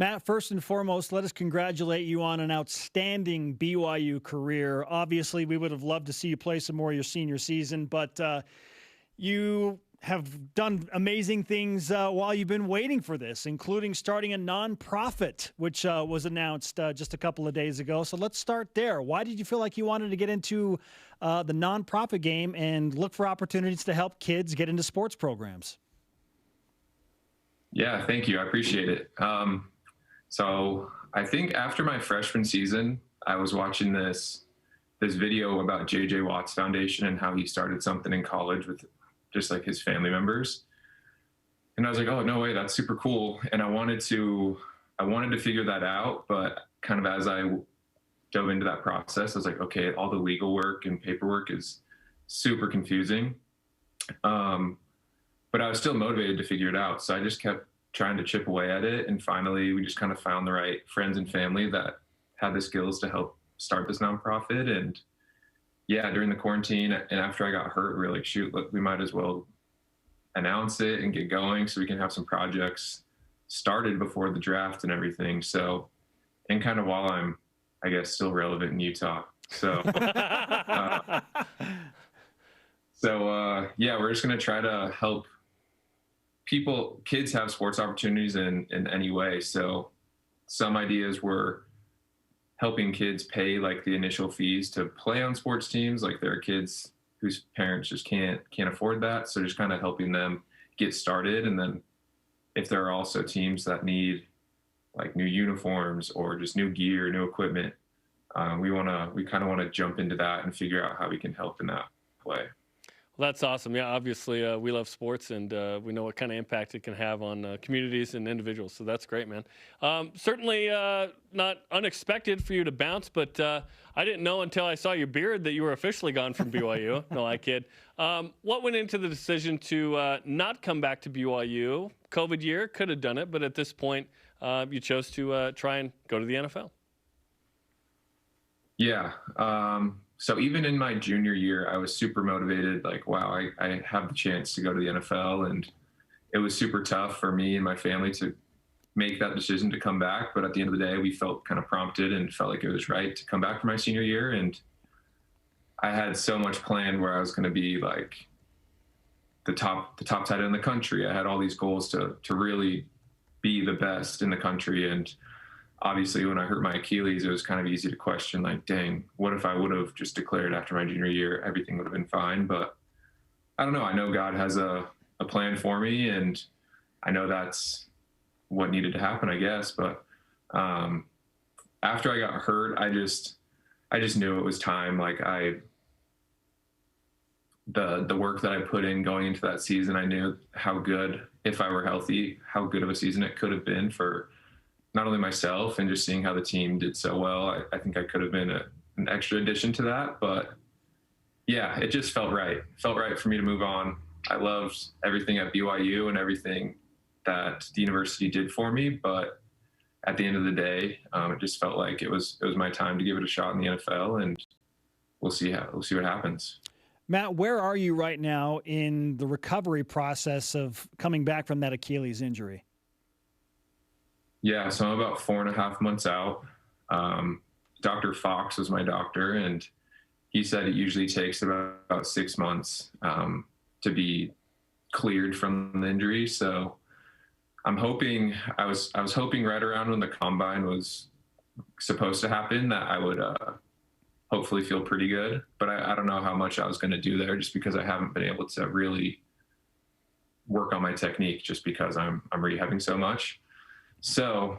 Matt, first and foremost, let us congratulate you on an outstanding BYU career. Obviously, we would have loved to see you play some more your senior season, but you have done amazing things while you've been waiting for this, including starting a nonprofit, which was announced just a couple of days ago. So let's start there. Why did you feel like you wanted to get into the nonprofit game and look for opportunities to help kids get into sports programs? Yeah, thank you. I appreciate it. So I think after my freshman season, I was watching this video about J.J. Watt's Foundation and how he started something in college with just like his family members. And I was like, oh, no way, that's super cool. And I wanted to figure that out. But kind of as I dove into that process, I was like, okay, all the legal work and paperwork is super confusing. But I was still motivated to figure it out. So I just kept trying to chip away at it. And finally, we just kind of found the right friends and family that had the skills to help start this nonprofit. And yeah, during the quarantine and after I got hurt, we were like, shoot, look, we might as well announce it and get going so we can have some projects started before the draft and everything. So, and kind of while I'm, I guess, still relevant in Utah. So, yeah, we're just going to try to help kids have sports opportunities in any way. So some ideas were helping kids pay like the initial fees to play on sports teams. Like there are kids whose parents just can't afford that. So just kind of helping them get started. And then if there are also teams that need like new uniforms or just new gear, new equipment, we kind of want to jump into that and figure out how we can help in that way. Well, that's awesome. Yeah, obviously we love sports and we know what kind of impact it can have on communities and individuals. So that's great, man. Certainly not unexpected for you to bounce, but I didn't know until I saw your beard that you were officially gone from BYU. No, I kid. What went into the decision to not come back to BYU? COVID year, could have done it, but at this point you chose to try and go to the NFL. Yeah. So even in my junior year, I was super motivated. Like, wow, I have the chance to go to the NFL. And it was super tough for me and my family to make that decision to come back. But at the end of the day, we felt kind of prompted and felt like it was right to come back for my senior year. And I had so much planned where I was going to be like the top tight end in the country. I had all these goals to really be the best in the country. And obviously, when I hurt my Achilles, it was kind of easy to question, like, dang, what if I would have just declared after my junior year, everything would have been fine. But I don't know. I know God has a plan for me, and I know that's what needed to happen, I guess. But after I got hurt, I just knew it was time. Like the work that I put in going into that season, I knew how good, if I were healthy, how good of a season it could have been for not only myself, and just seeing how the team did so well. I think I could have been an extra addition to that, but yeah, it just felt right. It felt right for me to move on. I loved everything at BYU and everything that the university did for me, but at the end of the day, it just felt like it was my time to give it a shot in the NFL, and we'll see what happens. Matt, where are you right now in the recovery process of coming back from that Achilles injury? Yeah, so I'm about 4.5 months out. Dr. Fox was my doctor, and he said it usually takes about 6 months to be cleared from the injury. So I'm hoping, I was hoping right around when the combine was supposed to happen that I would hopefully feel pretty good. But I don't know how much I was going to do there, just because I haven't been able to really work on my technique, just because I'm rehabbing so much. So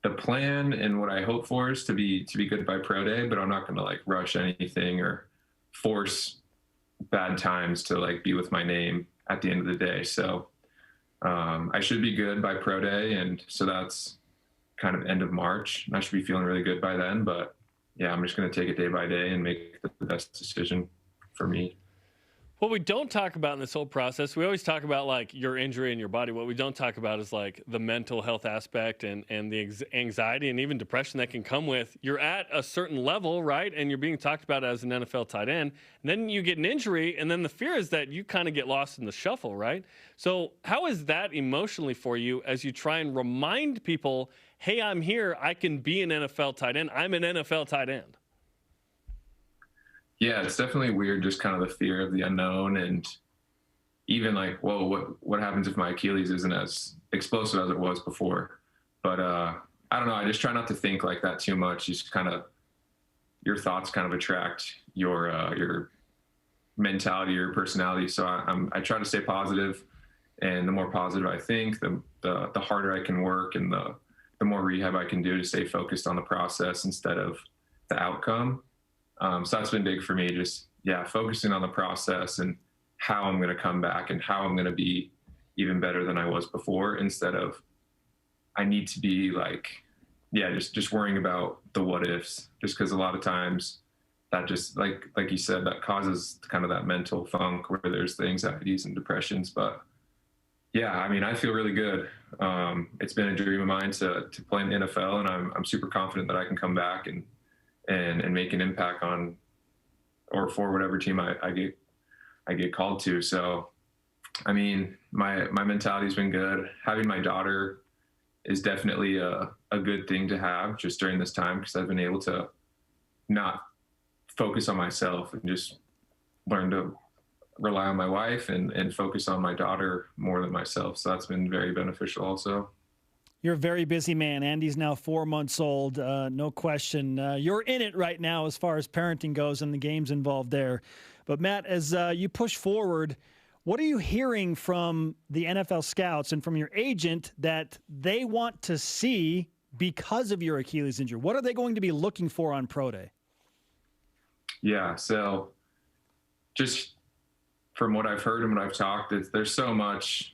the plan and what I hope for is to be good by pro day, but I'm not going to like rush anything or force bad times to like be with my name at the end of the day. So I should be good by pro day. And so that's kind of end of March. And I should be feeling really good by then, but yeah, I'm just going to take it day by day and make the best decision for me. What we don't talk about in this whole process, we always talk about like your injury and your body. What we don't talk about is like the mental health aspect and the anxiety and even depression that can come with you're at a certain level, right? And you're being talked about as an NFL tight end. And then you get an injury, and then the fear is that you kind of get lost in the shuffle, right? So how is that emotionally for you as you try and remind people, hey, I'm here, I can be an NFL tight end, I'm an NFL tight end? Yeah, it's definitely weird, just kind of the fear of the unknown, and even like, whoa, what happens if my Achilles isn't as explosive as it was before? But I don't know. I just try not to think like that too much. Just kind of your thoughts kind of attract your mentality, your personality. So I try to stay positive, and the more positive I think, the harder I can work, and the more rehab I can do to stay focused on the process instead of the outcome. So that's been big for me, just, focusing on the process and how I'm going to come back and how I'm going to be even better than I was before, instead of I need to be like, just worrying about the what ifs, just because a lot of times that just like you said, that causes kind of that mental funk where there's the anxieties and depressions. But I mean, I feel really good. It's been a dream of mine to play in the NFL, and I'm super confident that I can come back and make an impact on or for whatever team I get called to. So, I mean, my mentality's been good. Having my daughter is definitely a good thing to have just during this time, because I've been able to not focus on myself and just learn to rely on my wife and focus on my daughter more than myself. So that's been very beneficial also. You're a very busy man. Andy's now 4 months old, no question. You're in it right now as far as parenting goes and the games involved there. But, Matt, as you push forward, what are you hearing from the NFL scouts and from your agent that they want to see because of your Achilles injury? What are they going to be looking for on Pro Day? Yeah, so just from what I've heard and what I've talked, there's so much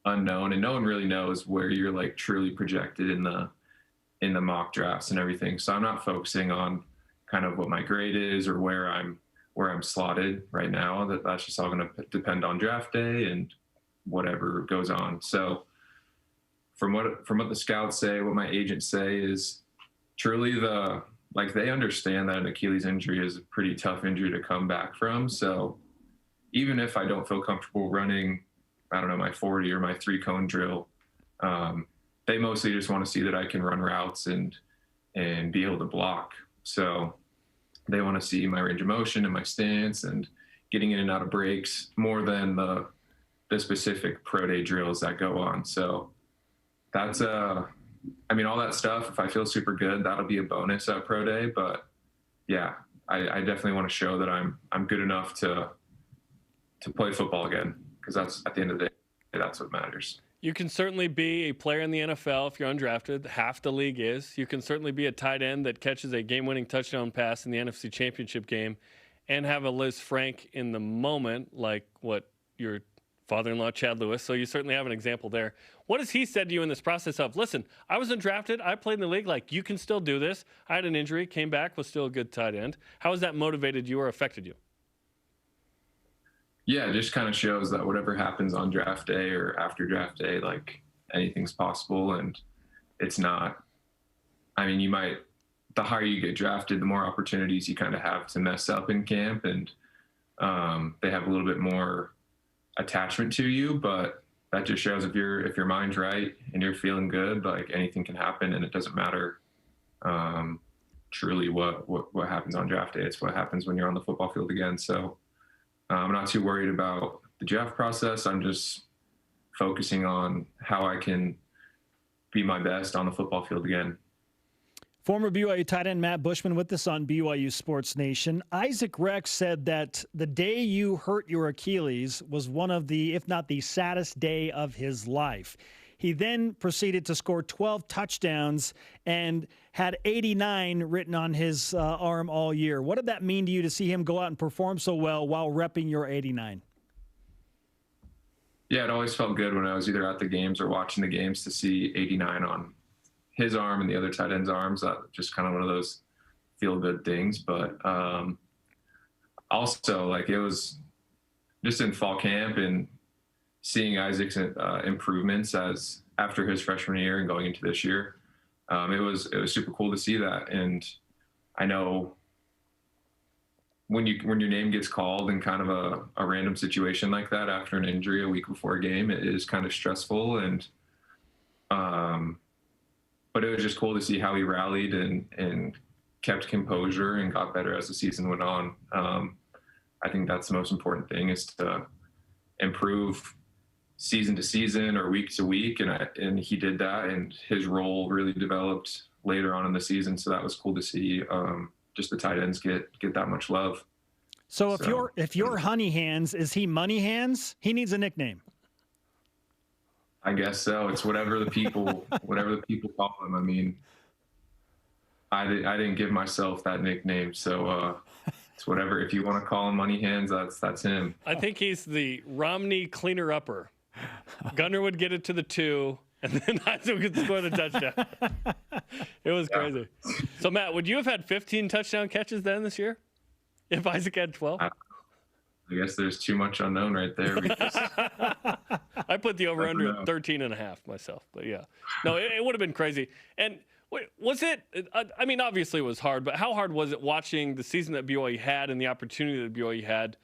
unknown, and no one really knows where you're like truly projected in the mock drafts and everything. So I'm not focusing on kind of what my grade is or where I'm slotted right now. That's just all going to depend on draft day and whatever goes on. So from what the scouts say, what my agents say is truly they understand that an Achilles injury is a pretty tough injury to come back from. So even if I don't feel comfortable running, I don't know, my 40 or my 3-cone drill, they mostly just want to see that I can run routes and be able to block. So they want to see my range of motion and my stance and getting in and out of breaks more than the specific pro day drills that go on. So that's I mean, all that stuff, if I feel super good, that'll be a bonus at pro day. But I definitely want to show that I'm good enough to play football again, because that's, at the end of the day, that's what matters. You can certainly be a player in the NFL if you're undrafted. Half the league is. You can certainly be a tight end that catches a game-winning touchdown pass in the NFC Championship game and have a Liz Frank in the moment, like what your father-in-law, Chad Lewis. So you certainly have an example there. What has he said to you in this process of, listen, I was undrafted, I played in the league, like, you can still do this. I had an injury, came back, was still a good tight end. How has that motivated you or affected you? Yeah, it just kind of shows that whatever happens on draft day or after draft day, like, anything's possible. And it's not, I mean, the higher you get drafted, the more opportunities you kind of have to mess up in camp. And they have a little bit more attachment to you, but that just shows if your mind's right and you're feeling good, like, anything can happen, and it doesn't matter truly what happens on draft day. It's what happens when you're on the football field again. So I'm not too worried about the draft process. I'm just focusing on how I can be my best on the football field again. Former BYU tight end Matt Bushman with us on BYU Sports Nation. Isaac Rex said that the day you hurt your Achilles was one of the, if not the saddest day of his life. He then proceeded to score 12 touchdowns and had 89 written on his arm all year. What did that mean to you to see him go out and perform so well while repping your 89? Yeah, it always felt good when I was either at the games or watching the games to see 89 on his arm and the other tight end's arms. That just kind of one of those feel good things. But also, like, it was just in fall camp and seeing Isaac's improvements as after his freshman year and going into this year, it was super cool to see that. And I know when your name gets called in kind of a random situation like that after an injury a week before a game, it is kind of stressful. And but it was just cool to see how he rallied and kept composure and got better as the season went on. I think that's the most important thing, is to improve season to season or week to week. And he did that, and his role really developed later on in the season. So that was cool to see. Just the tight ends get that much love. So if you're Honey Hands, is he Money Hands? He needs a nickname. I guess so. It's whatever the people call him. I mean, I didn't give myself that nickname, so it's whatever. If you want to call him Money Hands, that's him. I think he's the Romney cleaner upper. Gunner would get it to the 2, and then Isaac would score the touchdown. It was crazy. So Matt, would you have had 15 touchdown catches then this year if Isaac had 12? I guess there's too much unknown right there. I put the over-under at 13.5 myself, but yeah. No, it would have been crazy. And was it, I mean, obviously it was hard, but how hard was it watching the season that BYU had and the opportunity that BYU had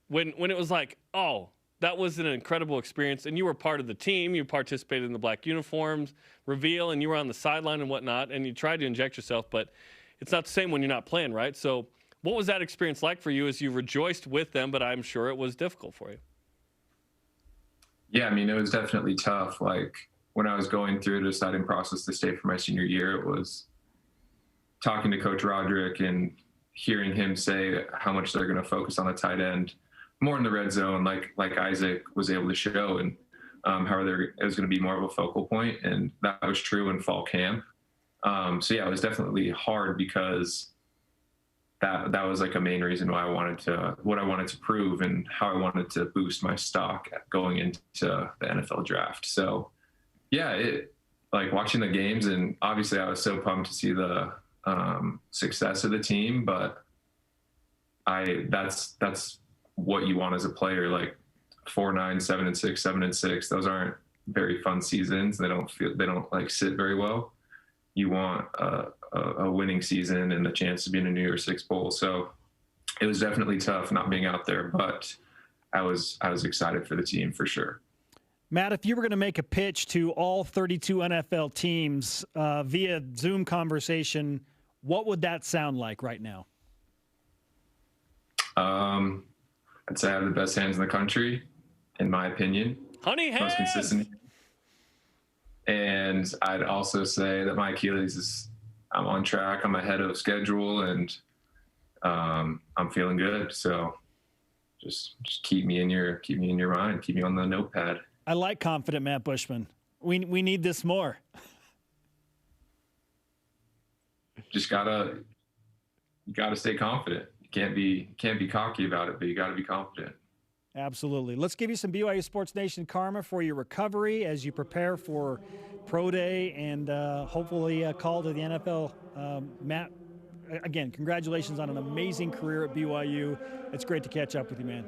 when it was like, oh, that was an incredible experience, and you were part of the team, you participated in the black uniforms reveal, and you were on the sideline and whatnot, and you tried to inject yourself, but it's not the same when you're not playing, right? So what was that experience like for you as you rejoiced with them, but I'm sure it was difficult for you? Yeah, I mean, it was definitely tough. Like, when I was going through the deciding process to stay for my senior year, it was talking to Coach Roderick and hearing him say how much they're going to focus on the tight end more in the red zone, like Isaac was able to show, and how it was going to be more of a focal point. And that was true in fall camp. So yeah, it was definitely hard, because that was like a main reason why what I wanted to prove and how I wanted to boost my stock going into the NFL draft. So yeah, like watching the games, and obviously I was so pumped to see the success of the team, but that's what you want as a player. Like 4-9, 7-6, 7-6, those aren't very fun seasons. They don't like sit very well. You want a winning season and the chance to be in a New Year's Six bowl. So it was definitely tough not being out there, but I was excited for the team for sure. Matt, if you were going to make a pitch to all 32 NFL teams via Zoom conversation, what would that sound like right now? I'd say I have the best hands in the country, in my opinion. Honey hands! Most consistent. And I'd also say that my Achilles is, I'm on track, I'm ahead of schedule, and I'm feeling good. So just keep me in your mind, keep me on the notepad. I like confident Matt Bushman. We need this more. Just you gotta stay confident. You can't be cocky about it, but you gotta be confident. Absolutely. Let's give you some BYU Sports Nation karma for your recovery as you prepare for Pro Day and hopefully a call to the NFL. Matt, again, congratulations on an amazing career at BYU. It's great to catch up with you, man.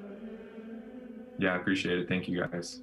Yeah, I appreciate it. Thank you, guys.